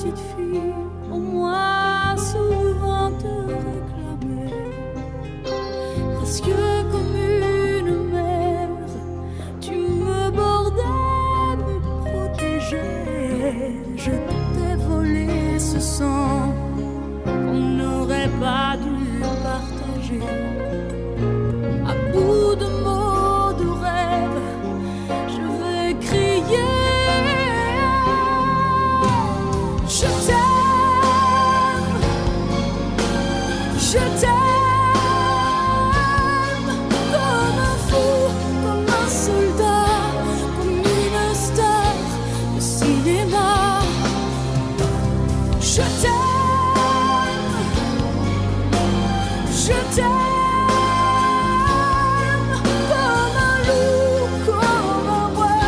petite fille, au moins souvent te réclamer. Presque comme une mère, tu me bordais, me protégeais. Je t'ai volé ce sang qu'on n'aurait pas dû partager. À bout de mots, de rêves, je vais crier. Je t'aime, je t'aime, comme un fou, comme un soldat, comme une star de cinéma. Je t'aime, je t'aime, comme un loup, comme un roi,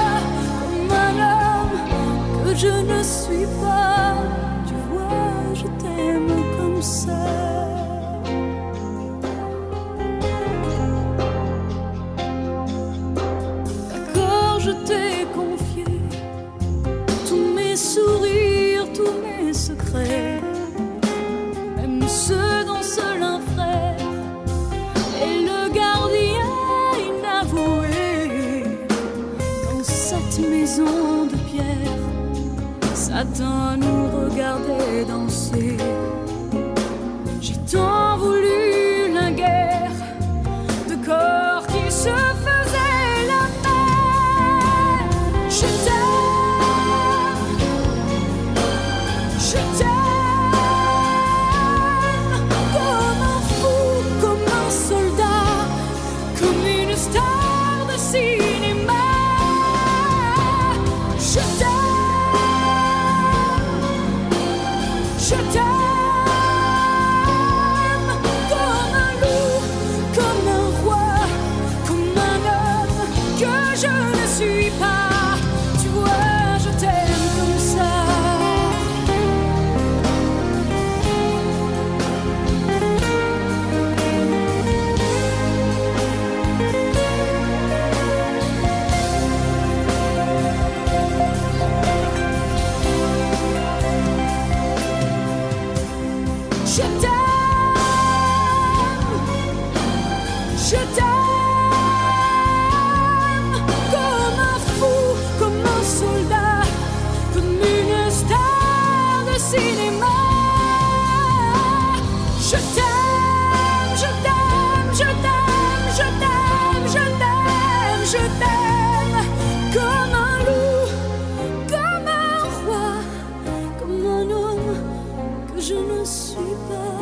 comme un homme que je ne suis pas. Tu vois, je t'aime comme ça. D'accord, je t'ai confié tous mes sourires, tous mes secrets, même ceux dont seul un frère est le gardien inavoué. Dans cette maison de pierre, Satan nous regardait danser. J'ai tant voulu la guerre de corps qui se faisaient la paix. Je t'aime, je t'aime, comme un fou, comme un soldat, comme une star de cinéma. Je t'aime, je t'aime, comme un loup, comme un roi, comme un homme que je ne suis pas. Tu vois, je t'aime comme ça. Je t'aime, comme un fou, comme un soldat, comme une star de cinéma. Je t'aime, je t'aime, je t'aime, je t'aime, je t'aime, je t'aime, comme un loup, comme un roi, comme un homme que je ne suis pas.